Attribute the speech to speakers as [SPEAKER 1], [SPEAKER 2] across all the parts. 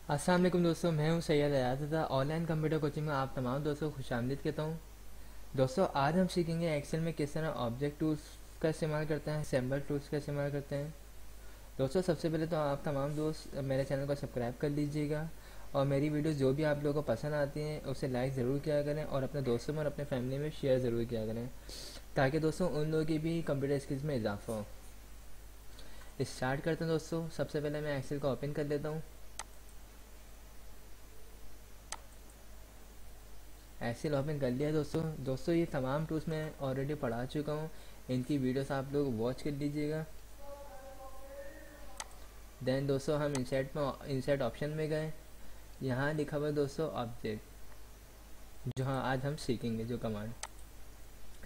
[SPEAKER 1] अस्सलाम वालेकुम दोस्तों, मैं हूं Syed Ayaz online computer coaching में आप तमाम दोस्तों को खुशामदीद कहता हूं। दोस्तों, आज हम सीखेंगे एक्सेल में किस तरह ऑब्जेक्ट टूल्स का इस्तेमाल करते हैं, सिंबल टूल्स का इस्तेमाल करते हैं। दोस्तों, सबसे पहले तो आप तमाम दोस्त मेरे चैनल को सब्सक्राइब कर लीजिएगा और मेरी वीडियोस जो भी आप लोगों को पसंद आती हैं उसे लाइक ज़रूर किया करें और अपने दोस्तों में और अपने फैमिली में शेयर ज़रूर किया करें, ताकि दोस्तों उन लोगों की भी कंप्यूटर स्किल्स में इजाफा हो। स्टार्ट करते हैं दोस्तों। सबसे पहले मैं एक्सेल को ओपन कर लेता हूँ। एक्सेल ओपन कर लिया दोस्तों ये तमाम टूल्स मैं ऑलरेडी पढ़ा चुका हूँ, इनकी वीडियोस आप लोग वॉच कर लीजिएगा। देन दोस्तों हम इंसर्ट ऑप्शन में गए। यहाँ लिखा हुआ है दोस्तों ऑब्जेक्ट, जो हाँ आज हम सीखेंगे जो कमांड।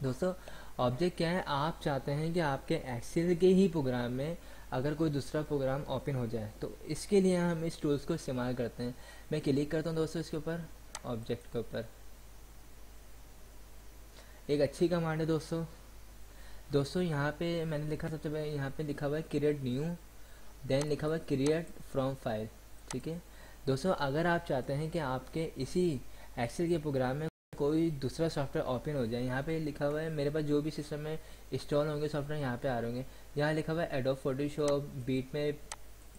[SPEAKER 1] दोस्तों, ऑब्जेक्ट क्या है? आप चाहते हैं कि आपके एक्सेल के ही प्रोग्राम में अगर कोई दूसरा प्रोग्राम ओपन हो जाए, तो इसके लिए हम इस टूल्स को इस्तेमाल करते हैं। मैं क्लिक करता हूँ दोस्तों इसके ऊपर, ऑब्जेक्ट के ऊपर। एक अच्छी कमांड है दोस्तों यहाँ पे मैंने लिखा, सबसे पहले यहाँ पे लिखा हुआ है क्रिएट न्यू, देन लिखा हुआ है क्रिएट फ्रॉम फाइल। ठीक है दोस्तों, अगर आप चाहते हैं कि आपके इसी एक्सेल के प्रोग्राम में कोई दूसरा सॉफ्टवेयर ओपन हो जाए, यहाँ पे लिखा हुआ है मेरे पास जो भी सिस्टम में इंस्टॉल होंगे सॉफ्टवेयर यहाँ पे आ रहे होंगे। यहाँ लिखा हुआ है एडोब फोटोशॉप, बीटमैप,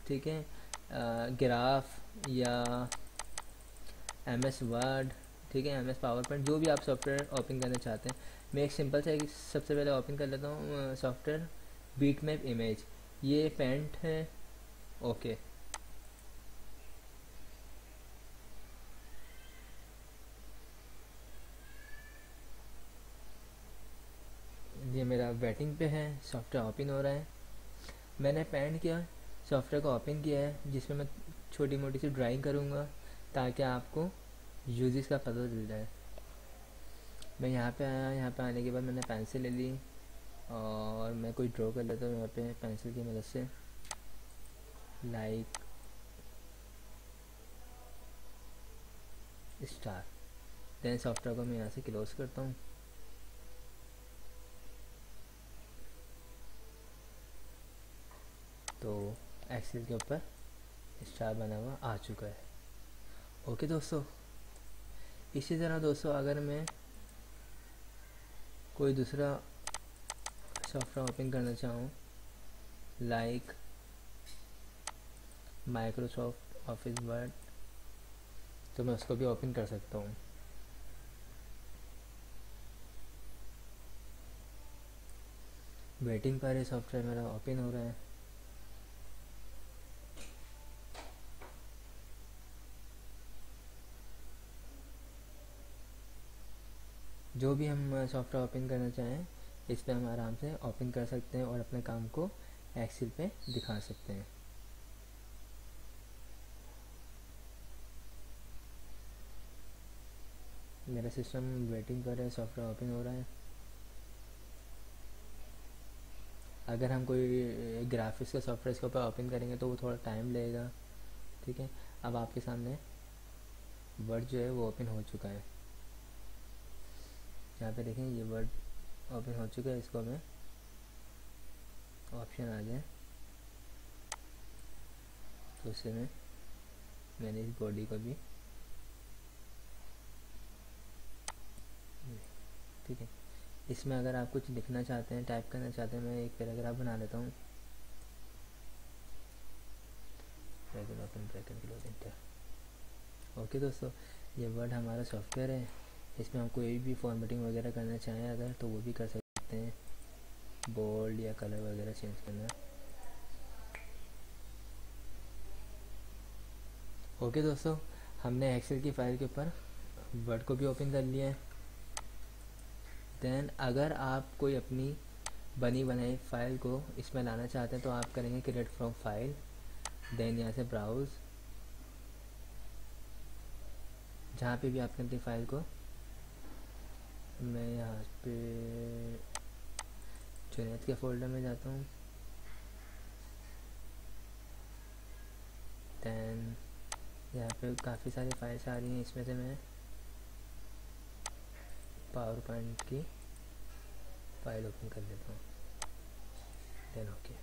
[SPEAKER 1] ठीक है, ग्राफ या एमएस वर्ड, ठीक है, एमएस पावर पॉइंट, जो भी आप सॉफ्टवेयर ओपन करना चाहते हैं। मैं एक सिंपल सा सबसे पहले ओपन कर लेता हूँ सॉफ्टवेयर बीटमैप इमेज। ये पेंट है, ओके। ये मेरा वेटिंग पे है, सॉफ्टवेयर ओपन हो रहा है। मैंने पेंट किया, सॉफ्टवेयर को ओपन किया है, जिसमें मैं छोटी मोटी सी ड्राइंग करूँगा ताकि आपको यूजेस का पता चल जाए। मैं यहाँ पे आया, यहाँ पे आने के बाद मैंने पेंसिल ले ली और मैं कोई ड्रॉ कर लेता हूँ यहाँ पे पेंसिल की मदद से, लाइक स्टार। देन सॉफ्टवेयर को मैं यहाँ से क्लोज करता हूँ। तो एक्सेल के ऊपर स्टार बना हुआ आ चुका है। ओके दोस्तों, इसी तरह दोस्तों अगर मैं कोई दूसरा सॉफ्टवेयर ओपन करना चाहूँ, लाइक माइक्रोसॉफ्ट ऑफिस वर्ड, तो मैं उसको भी ओपन कर सकता हूँ। वेटिंग पर ये सॉफ्टवेयर मेरा ओपन हो रहा है। जो भी हम सॉफ्टवेयर ओपन करना चाहें इस पर हम आराम से ओपन कर सकते हैं और अपने काम को एक्सेल पे दिखा सकते हैं। मेरा सिस्टम वेटिंग पर है, सॉफ्टवेयर ओपन हो रहा है। अगर हम कोई ग्राफिक्स का सॉफ्टवेयर इसके ऊपर ओपन करेंगे तो वो थोड़ा टाइम लगेगा। ठीक है, अब आपके सामने वर्ड जो है वो ओपन हो चुका है। यहाँ पे देखें ये वर्ड ओपन हो चुका है। इसको मैं ऑप्शन आ जाए तो उससे मैंने इस बॉडी को भी, ठीक है, इसमें अगर आप कुछ लिखना चाहते हैं, टाइप करना चाहते हैं, मैं एक पैराग्राफ बना लेता हूँ। ओके दोस्तों, ये वर्ड हमारा सॉफ्टवेयर है, इसमें हम कोई भी फॉर्मेटिंग वगैरह करना चाहें अगर तो वो भी कर सकते हैं, बोल्ड या कलर वगैरह चेंज करना। ओके दोस्तों, हमने एक्सेल की फ़ाइल के ऊपर वर्ड को भी ओपन कर लिया है। देन अगर आप कोई अपनी बनी बनाई फ़ाइल को इसमें लाना चाहते हैं तो आप करेंगे क्रिएट फ्रॉम फाइल, देन यहाँ से ब्राउज़, जहाँ पे भी आपने अपनी फ़ाइल को, मैं यहाँ पे जुनैद के फोल्डर में जाता हूँ। दैन यहाँ पे काफ़ी सारी फाइल्स आ रही हैं, इसमें से मैं पावर पॉइंट की फाइल ओपन कर लेता हूँ। देन ओके,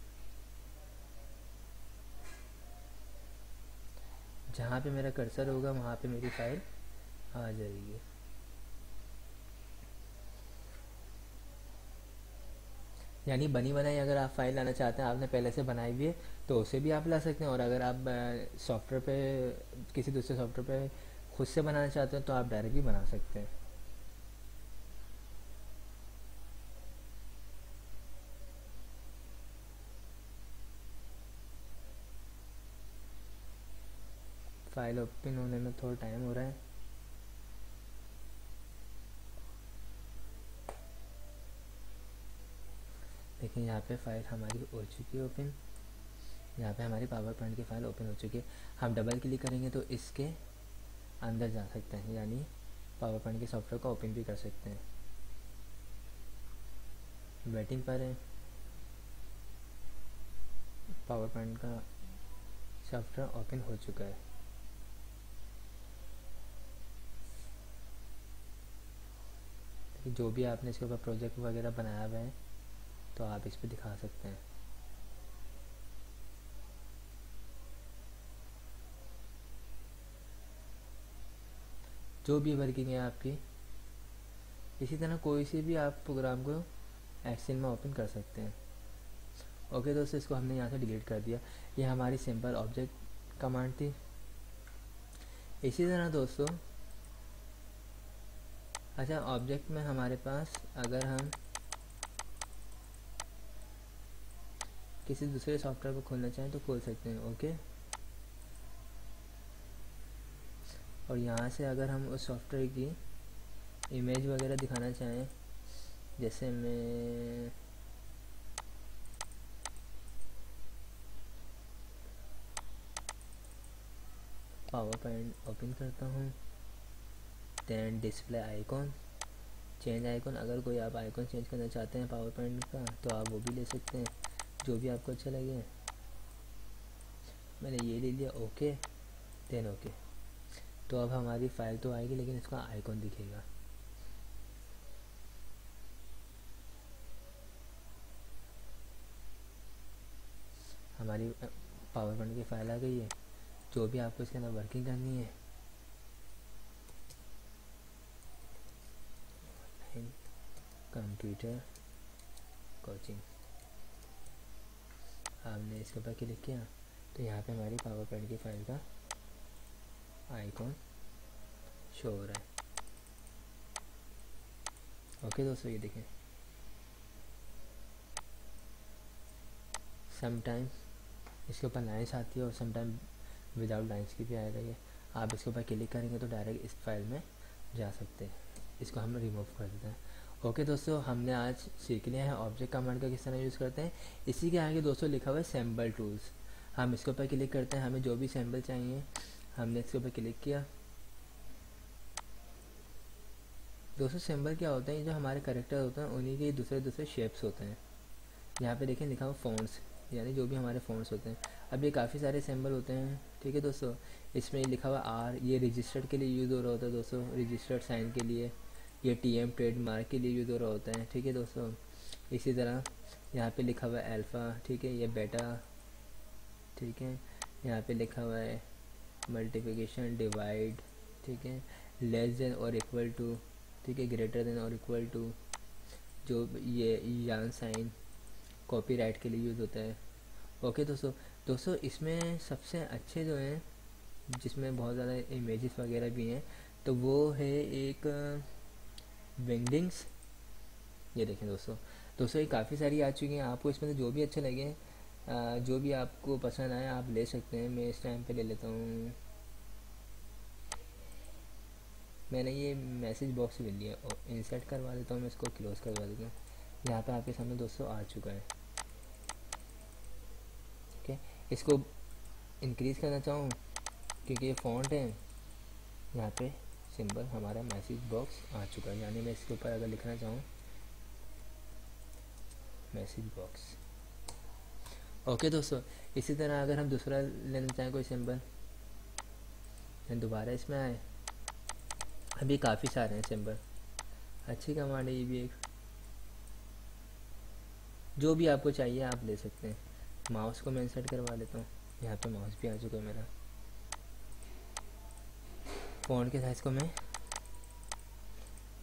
[SPEAKER 1] जहाँ पे मेरा कर्सर होगा वहाँ पे मेरी फाइल आ जाएगी। यानी बनी बनाई अगर आप फाइल लाना चाहते हैं, आपने पहले से बनाई हुई है, तो उसे भी आप ला सकते हैं। और अगर आप सॉफ्टवेयर पे, किसी दूसरे सॉफ्टवेयर पे खुद से बनाना चाहते हैं, तो आप डायरेक्ट भी बना सकते हैं। फाइल ओपन होने में थोड़ा टाइम हो रहा है। देखिए यहाँ पे फाइल हमारी हो चुकी है ओपन। यहाँ पे हमारी पावर पॉइंट की फाइल ओपन हो चुकी है। हम डबल क्लिक करेंगे तो इसके अंदर जा सकते हैं, यानी पावर पॉइंट के सॉफ्टवेयर को ओपन भी कर सकते हैं। वेटिंग पर है, पावर पॉइंट का सॉफ्टवेयर ओपन हो चुका है। जो भी आपने इसके ऊपर प्रोजेक्ट वगैरह बनाया हुआ है, तो आप इस पर दिखा सकते हैं। जो भी वर्किंग है आपकी, इसी तरह कोई सी भी आप प्रोग्राम को एक्सेल में ओपन कर सकते हैं। ओके दोस्तों, इसको हमने यहाँ से डिलीट कर दिया। ये हमारी सिंपल ऑब्जेक्ट कमांड थी। इसी तरह दोस्तों, अच्छा ऑब्जेक्ट में हमारे पास अगर हम किसी दूसरे सॉफ्टवेयर को खोलना चाहें तो खोल सकते हैं। ओके, और यहाँ से अगर हम उस सॉफ्टवेयर की इमेज वगैरह दिखाना चाहें, जैसे मैं पावर पॉइंट ओपन करता हूँ, then display icon, change icon. अगर कोई आप आइकॉन चेंज करना चाहते हैं पावर पॉइंट का, तो आप वो भी ले सकते हैं, जो भी आपको अच्छा लगे। मैंने ये ले लिया। Okay, then okay. तो अब हमारी फाइल तो आएगी, लेकिन इसका आइकॉन दिखेगा। हमारी पावर पॉइंट की फाइल आ गई है। जो भी आपको इसके अंदर वर्किंग करनी है, कंप्यूटर कोचिंग, आपने इसके ऊपर क्लिक किया तो यहाँ पे हमारी पावर पॉइंट की फाइल का आइकॉन शो हो रहा है। ओके दोस्तों, ये देखें, समटाइम इसके ऊपर लाइन्स आती है और समटाइम विदाउट लाइन्स की भी आ रही है। आप इसके ऊपर क्लिक करेंगे तो डायरेक्ट इस फाइल में जा सकते हैं। इसको हम रिमूव कर देते हैं। ओके दोस्तों, हमने आज सीख लिया है ऑब्जेक्ट कमांड का किस तरह यूज़ करते हैं। इसी के आगे दोस्तों लिखा हुआ है सैम्पल टूल्स। हम इसके ऊपर क्लिक करते हैं, हमें जो भी सैम्पल चाहिए, हमने इसके ऊपर क्लिक किया। दोस्तों सिंबल क्या होते हैं, जो हमारे करेक्टर होते हैं उन्हीं के दूसरे दूसरे शेप्स होते हैं। यहाँ पे देखें लिखा हुआ फ़ॉन्ट्स, यानी जो भी हमारे फ़ॉन्ट्स होते हैं। अब ये काफ़ी सारे सिंबल होते हैं, ठीक है दोस्तों। इसमें लिखा हुआ आर, ये रजिस्टर्ड के लिए यूज़ हो रहा होता है दोस्तों, रजिस्टर्ड साइन के लिए। ये टीएम ट्रेडमार्क के लिए यूज़ हो रहा होता है, ठीक है दोस्तों। इसी तरह यहाँ पे लिखा हुआ है अल्फ़ा, ठीक है, ये बेटा, ठीक है। यहाँ पे लिखा हुआ है मल्टीप्लिकेशन, डिवाइड, ठीक है, लेस देन और इक्वल टू, ठीक है, ग्रेटर देन और इक्वल टू। जो ये यान साइन कॉपीराइट के लिए यूज़ होता है। ओके दोस्तों इसमें सबसे अच्छे जो हैं, जिसमें बहुत ज़्यादा इमेजेस वगैरह भी हैं, तो वो है एक विंगडिंग्स। ये देखें दोस्तों ये काफ़ी सारी आ चुकी हैं। आपको इसमें से जो भी अच्छे लगे, जो भी आपको पसंद आए आप ले सकते हैं। मैं इस टाइम पे ले लेता हूँ, मैंने ये मैसेज बॉक्स ले लिया और इंसर्ट करवा देता हूँ, मैं इसको क्लोज़ करवा देता हूँ। यहाँ पे आपके सामने दोस्तों आ चुका है। ठीक है, इसको इंक्रीज़ करना चाहूँ क्योंकि ये फ़ॉन्ट है। यहाँ पे सिंबल हमारा मैसेज बॉक्स आ चुका है, यानी मैं इसके ऊपर अगर लिखना चाहूँ मैसेज बॉक्स। ओके दोस्तों, इसी तरह अगर हम दूसरा लेना चाहें कोई सिंबल, दोबारा इसमें आए। अभी काफ़ी सारे हैं सिंबल, अच्छी कमांड है ये भी एक। जो भी आपको चाहिए आप ले सकते हैं। माउस को मैं इंसर्ट करवा लेता हूँ, यहाँ पे माउस भी आ चुका है मेरा। फ़ॉन्ट के साइज़ को मैं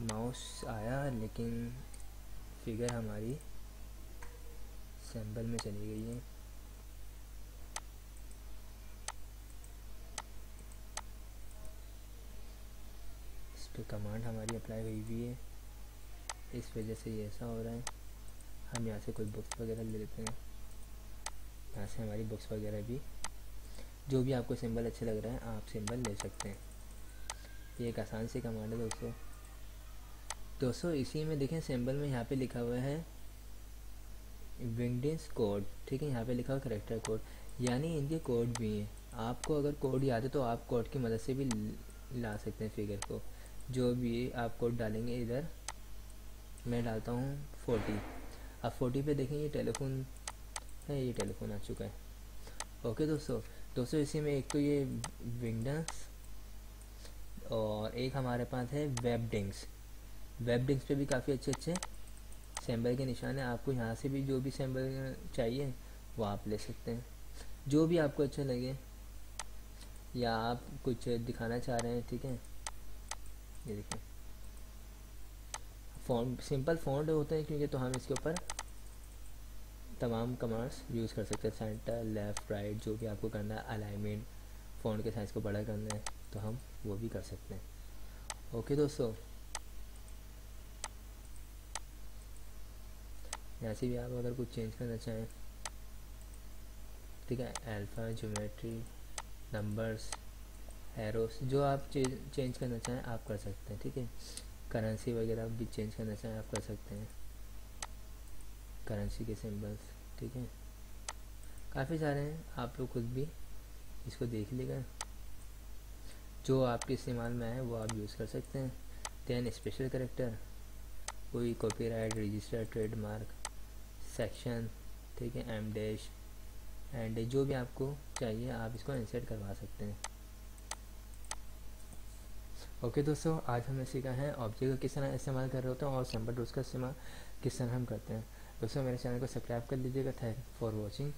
[SPEAKER 1] माउस आया लेकिन फिगर हमारी सैम्पल में चली गई है। इस पर कमांड हमारी अप्लाई हुई हुई है, इस वजह से ये ऐसा हो रहा है। हम यहाँ से कोई बुक्स वगैरह ले लेते हैं, यहाँ से हमारी बुक्स वगैरह भी, जो भी आपको सिंबल अच्छा लग रहा है आप सिंबल ले सकते हैं। ये एक आसान सी कमांड है दोस्तों। इसी में देखें सिंबल में यहाँ पे लिखा हुआ है विंगडिंस कोड, ठीक है। यहाँ पे लिखा हुआ करेक्टर कोड, यानी इनके कोड भी हैं। आपको अगर कोड याद है तो आप कोड की मदद से भी ला सकते हैं फिगर को। जो भी आप कोड डालेंगे, इधर मैं डालता हूँ 40। अब 40 पे देखें ये टेलीफोन है, ये टेलीफोन आ चुका है। ओके दोस्तों इसी में एक तो ये विंगडंस और एक हमारे पास है वेबडिंग्स। वेबडिंग्स पे भी काफ़ी अच्छे सिंबल के निशान है। आपको यहाँ से भी जो भी सिंबल चाहिए वो आप ले सकते हैं, जो भी आपको अच्छा लगे, या आप कुछ दिखाना चाह रहे हैं, ठीक है। ये देखिए फ़ॉन्ट सिंपल फ़ॉन्ट होते हैं क्योंकि, तो हम इसके ऊपर तमाम कमांड्स यूज़ कर सकते हैं, सेंटर लेफ़्ट राइट, जो भी आपको करना है, अलाइनमेंट, फ़ॉन्ट के साइज़ को बड़ा करना है तो हम वो भी कर सकते हैं। ओके दोस्तों, ऐसे भी आप अगर कुछ चेंज करना चाहें, ठीक है, अल्फ़ा, ज्योमेट्री, नंबर्स, एरोस, जो आप चेंज करना चाहें आप कर सकते हैं, ठीक है। करेंसी वगैरह भी चेंज करना चाहें आप कर सकते हैं, करेंसी के सिंबल्स, ठीक है। काफ़ी सारे हैं, आप लोग खुद भी इसको देख लीजिएगा, जो आपके इस्तेमाल में आए वो आप यूज़ कर सकते हैं। दैन स्पेशल कैरेक्टर, कोई कॉपीराइट, रजिस्टर, ट्रेडमार्क, सेक्शन, ठीक है, एम डैश एंड जो भी आपको चाहिए आप इसको इंसर्ट करवा सकते हैं। ओके दोस्तों, आज हमने सीखा है ऑब्जेक्ट को किस तरह इस्तेमाल कर रहे होते हैं और सिंबल टूल्स का इस्तेमाल किस तरह हम करते हैं। दोस्तों मेरे चैनल को सब्सक्राइब कर लीजिएगा। Thank for watching.